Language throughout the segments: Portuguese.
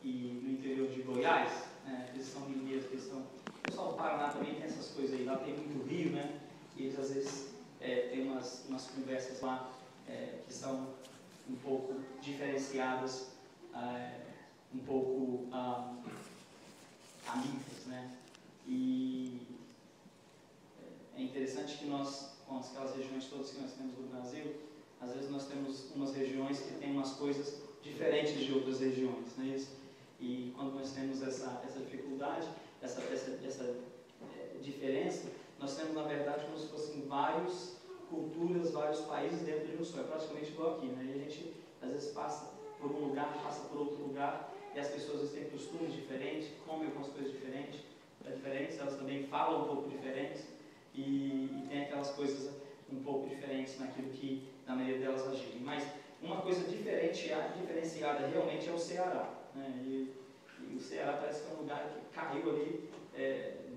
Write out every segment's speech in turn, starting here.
e no interior de Goiás, né? Eles são mineiros, eles são... O pessoal do Paraná também tem essas coisas aí, lá tem muito rio, né? E eles às vezes têm umas conversas lá que são um pouco diferenciadas, um pouco amigas, né? E é interessante que nós, com aquelas regiões todas que nós temos no Brasil, às vezes nós temos umas regiões que têm umas coisas diferentes de outras regiões, não é isso? E quando nós temos essa dificuldade, essa diferença, nós temos, na verdade, como se fossem várias culturas, vários países dentro de um só. É praticamente igual aqui, né? E a gente, às vezes, passa por um lugar, passa por outro lugar, e as pessoas, às vezes, têm costumes diferentes, comem algumas coisas diferentes, elas também falam um pouco diferentes, e tem aquelas coisas um pouco diferentes naquilo que, na maneira delas agirem. Mas uma coisa diferenciada realmente é o Ceará, né? E o Ceará parece que é um lugar que caiu ali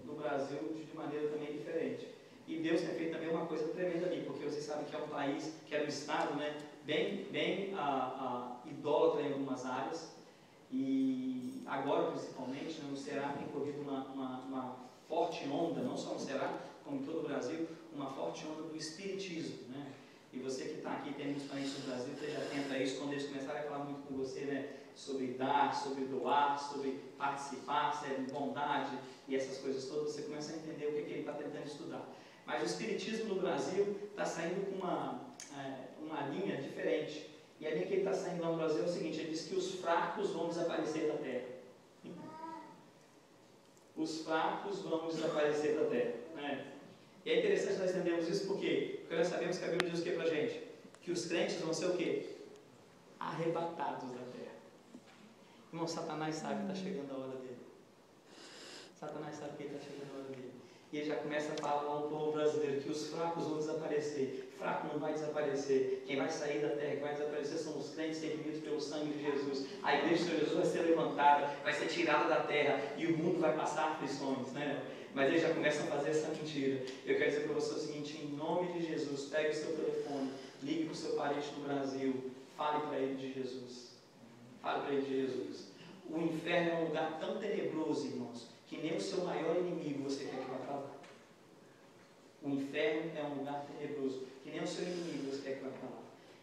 no Brasil de maneira também diferente. E Deus tem feito também uma coisa tremenda ali, porque vocês sabem que é um país, que é um estado, né, bem idólatra em algumas áreas, e agora principalmente, né, no Ceará tem corrido uma forte onda, não só no Ceará, como em todo o Brasil, uma forte onda do espiritismo, né? E você que está aqui, tem muitos parentes no Brasil, esteja atento a isso, quando eles começarem a falar muito com você, né, sobre dar, sobre doar, sobre participar, ser bondade e essas coisas todas, você começa a entender o que ele está tentando estudar. Mas o espiritismo no Brasil está saindo com uma linha diferente. E a linha que ele está saindo lá no Brasil é o seguinte: ele diz que os fracos vão desaparecer da terra. Os fracos vão desaparecer da terra, né? E é interessante nós entendermos isso porque nós sabemos que a Bíblia diz o que para a gente? Que os crentes vão ser o quê? Arrebatados da terra. Irmão, Satanás sabe que está chegando a hora dele. Satanás sabe que está chegando a hora dele. E ele já começa a falar ao povo brasileiro que os fracos vão desaparecer. Fraco não vai desaparecer. Quem vai sair da terra, quem vai desaparecer são os crentes redimidos pelo sangue de Jesus. A igreja de Jesus vai ser levantada, vai ser tirada da terra e o mundo vai passar aflições, né? Mas eles já começam a fazer essa mentira. Eu quero dizer para você o seguinte: em nome de Jesus, pegue o seu telefone, ligue para o seu parente no Brasil, fale para ele de Jesus. Fale para ele de Jesus. O inferno é um lugar tão tenebroso, irmãos, que nem o seu maior inimigo você quer que vá para lá. O inferno é um lugar tenebroso, que nem o seu inimigo você quer que vá para lá.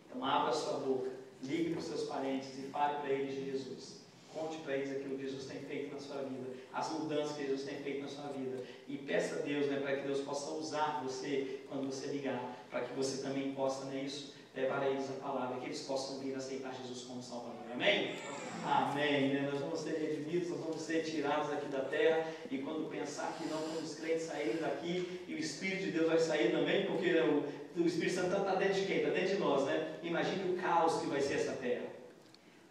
Então abra a sua boca, ligue para os seus parentes e fale para eles de Jesus. Conte para eles aquilo que Jesus tem feito na sua vida, as mudanças que Jesus tem feito na sua vida. E peça a Deus, né, para que Deus possa usar você quando você ligar, para que você também possa, né, levar a eles a palavra, que eles possam vir aceitar Jesus como Salvador. Amém? Amém, né? Nós vamos ser redimidos, nós vamos ser tirados aqui da terra, e quando pensar que não, quando os crentes saírem daqui, e o Espírito de Deus vai sair também, porque o Espírito Santo está dentro de quem? Está dentro de nós, né? Imagine o caos que vai ser essa terra.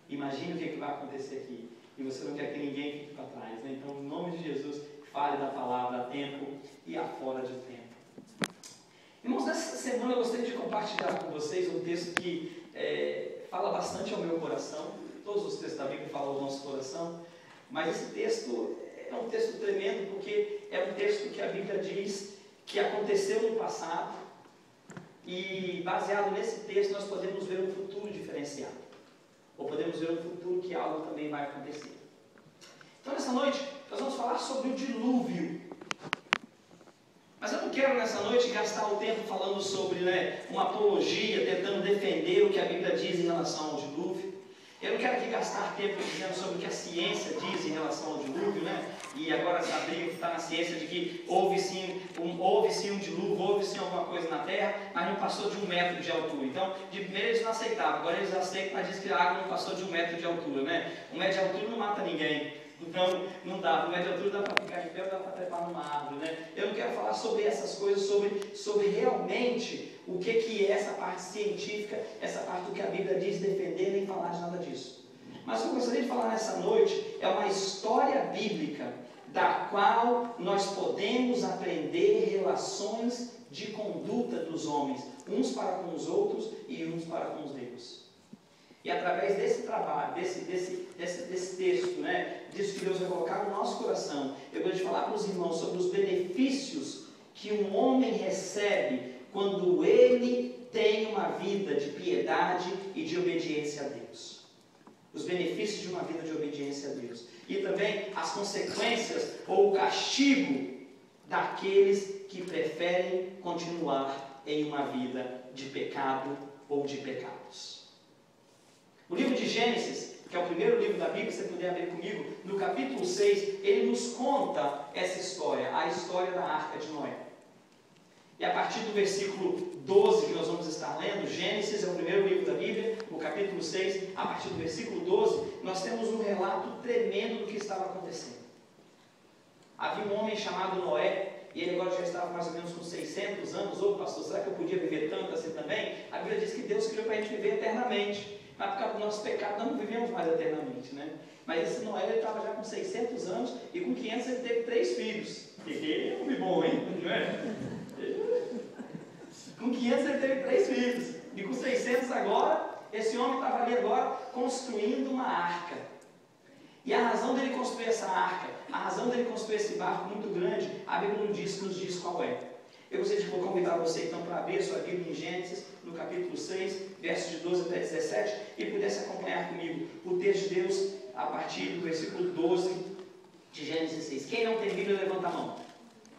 Imagine o que vai acontecer aqui. E você não quer que ninguém fique para trás, né? Então, em nome de Jesus, fale da palavra a tempo e a fora de tempo. Irmãos, nessa semana eu gostaria de compartilhar com vocês um texto que fala bastante ao meu coração. Todos os textos da Bíblia falam ao nosso coração, mas esse texto é um texto tremendo, porque é um texto que a Bíblia diz que aconteceu no passado, e baseado nesse texto nós podemos ver um futuro diferenciado, ou podemos ver um futuro que algo também vai acontecer. Então nessa noite nós vamos falar sobre o dilúvio. Mas eu não quero nessa noite gastar o tempo falando sobre, né, uma apologia, tentando defender o que a Bíblia diz em relação ao dilúvio. Eu não quero aqui gastar tempo dizendo sobre o que a ciência diz em relação ao dilúvio, né? E agora essa briga que está na ciência de que houve sim um dilúvio, houve sim alguma coisa na Terra, mas não passou de 1 metro de altura. Então, de primeiro eles não aceitavam, agora eles aceitam, mas diz que a água não passou de 1 metro de altura, né? 1 metro de altura não mata ninguém. Então, não dá. 1 metro de altura dá para ficar de pé, dá para trepar numa árvore, né? Eu não quero falar sobre essas coisas, sobre realmente o que é essa parte científica, essa parte do que a Bíblia diz defender, nem falar de nada disso. Mas o que eu gostaria de falar nessa noite é uma história bíblica da qual nós podemos aprender relações de conduta dos homens, uns para com os outros e uns para com os Deus. E através desse trabalho, desse texto, né, disso que Deus vai colocar no nosso coração, eu gostaria de falar para os irmãos sobre os benefícios que um homem recebe quando ele tem uma vida de piedade e de obediência a Deus. os benefícios de uma vida de obediência a Deus. E também as consequências ou o castigo daqueles que preferem continuar em uma vida de pecado ou de pecados. O livro de Gênesis, que é o primeiro livro da Bíblia, se você puder abrir comigo, no capítulo 6, ele nos conta essa história, a história da Arca de Noé. E a partir do versículo 12 que nós vamos estar lendo, Gênesis é o primeiro livro da Bíblia, o capítulo 6, a partir do versículo 12, nós temos um relato tremendo do que estava acontecendo. Havia um homem chamado Noé, e ele agora já estava mais ou menos com 600 anos. Ô pastor, será que eu podia viver tanto assim também? A Bíblia diz que Deus criou para a gente viver eternamente. Mas por causa do nosso pecado, nós não vivemos mais eternamente, né? Mas esse Noé, ele estava já com 600 anos, e com 500 ele teve 3 filhos. Ele é um homem bom, hein? Não é? Com 500 ele teve 3 filhos. E com 600 agora, esse homem estava ali agora construindo uma arca. E a razão dele construir essa arca, a razão dele construir esse barco muito grande, a Bíblia nos diz qual é. Eu gostaria de convidar você então para abrir a sua Bíblia em Gênesis, no capítulo 6, versos de 12 até 17, e pudesse acompanhar comigo o texto de Deus a partir do versículo 12 de Gênesis 6. Quem não tem Bíblia, levanta a mão.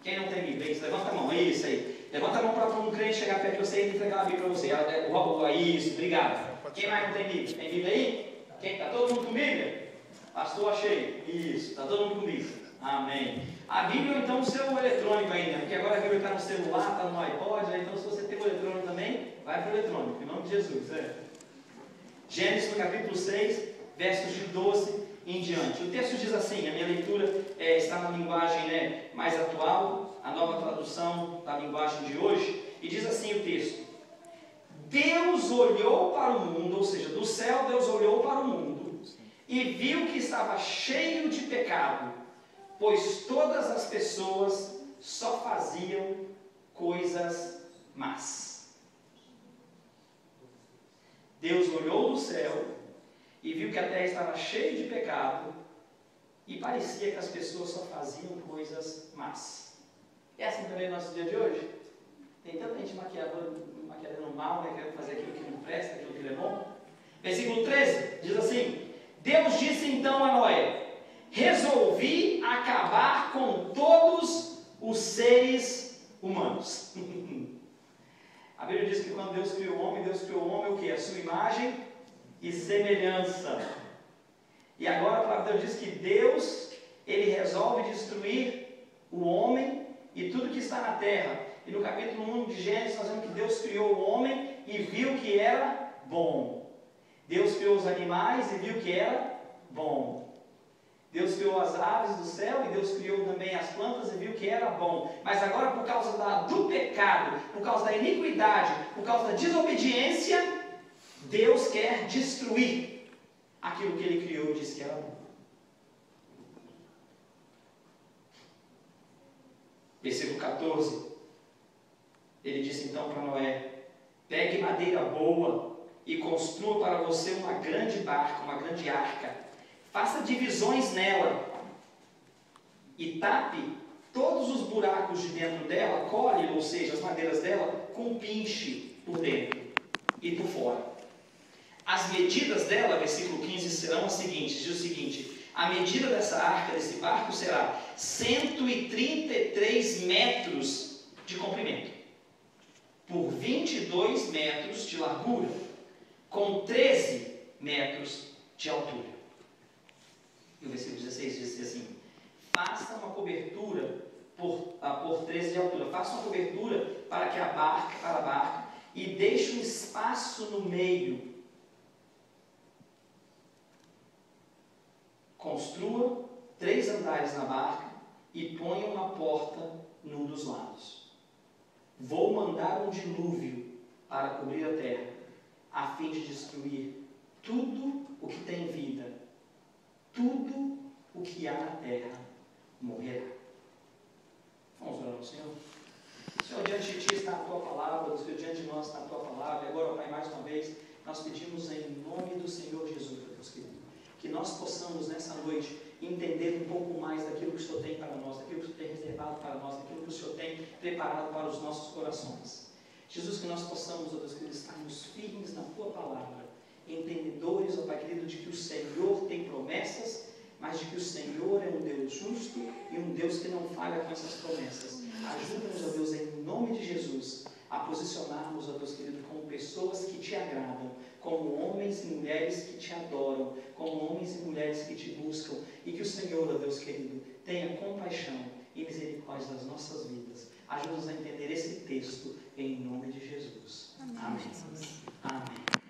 Quem não tem Bíblia? Isso, levanta a mão, é isso aí. Levanta a mão para um crente chegar perto de você e entregar a Bíblia para você. Isso, obrigado. Quem mais não tem Bíblia? Tem Bíblia aí? Está todo mundo com Bíblia? Pastor, achei. Isso, está todo mundo com Bíblia. Amém. A Bíblia, então, o seu eletrônico ainda, porque agora a Bíblia está no celular, está no iPod, né? Então se você tem o eletrônico também, vai para o eletrônico, em nome de Jesus. Gênesis, no capítulo 6, versos de 12 em diante. O texto diz assim, a minha leitura está na linguagem mais atual, a nova tradução da linguagem de hoje, e diz assim o texto: Deus olhou para o mundo, ou seja, do céu Deus olhou para o mundo, e viu que estava cheio de pecado, pois todas as pessoas só faziam coisas más. Deus olhou do céu e viu que a terra estava cheia de pecado e parecia que as pessoas só faziam coisas más. É assim também no nosso dia de hoje? Tem tanta gente maquiando mal, querendo fazer aquilo que não presta, aquilo que não é bom. Versículo 13 diz assim: Deus disse então a Noé: resolvi acabar com todos os seres humanos. A Bíblia diz que quando Deus criou o homem o quê? A sua imagem e semelhança. E agora a palavra de Deus diz que Deus, ele resolve destruir o homem e tudo que está na terra. E no capítulo 1 de Gênesis nós vemos que Deus criou o homem e viu que era bom. Deus criou os animais e viu que era bom. Deus criou as aves do céu e Deus criou também as plantas e viu que era bom. Mas agora, por causa do pecado, por causa da iniquidade, por causa da desobediência, Deus quer destruir aquilo que Ele criou e disse que era bom. Versículo 14, ele disse então para Noé: pegue madeira boa e construa para você uma grande barca, uma grande arca. Faça divisões nela e tape todos os buracos de dentro dela, colhe, ou seja, as madeiras dela, com pinche por dentro e por fora. As medidas dela, versículo 15, serão as seguintes, diz o seguinte: a medida dessa arca, desse barco, será 133 metros de comprimento, por 22 metros de largura, com 13 metros de altura. E o versículo 16 diz assim: faça uma cobertura por 13 de altura, faça uma cobertura para a barca, e deixe um espaço no meio. Construa 3 andares na barca e ponha uma porta num dos lados. Vou mandar um dilúvio para cobrir a terra, a fim de destruir tudo o que tem vida. Tudo o que há na terra morrerá. Vamos orar ao Senhor. Senhor, diante de Ti está a Tua palavra, diante de nós está a Tua palavra. E agora, Pai, mais uma vez, nós pedimos em nome do Senhor Jesus, Deus querido, que nós possamos nessa noite entender um pouco mais daquilo que o Senhor tem para nós, daquilo que o Senhor tem reservado para nós, daquilo que o Senhor tem preparado para os nossos corações. Jesus, que nós possamos, ó Deus querido, estarmos firmes na Tua palavra entendedores, ó Pai querido, de que o Senhor tem promessas, mas de que o Senhor é um Deus justo e um Deus que não falha com essas promessas. Ajuda-nos, ó Deus, em nome de Jesus, a posicionarmos, ó Deus querido, como pessoas que te agradam, como homens e mulheres que te adoram, como homens e mulheres que te buscam, e que o Senhor, ó Deus querido, tenha compaixão e misericórdia das nossas vidas. Ajuda-nos a entender esse texto, em nome de Jesus. Amém. Amém.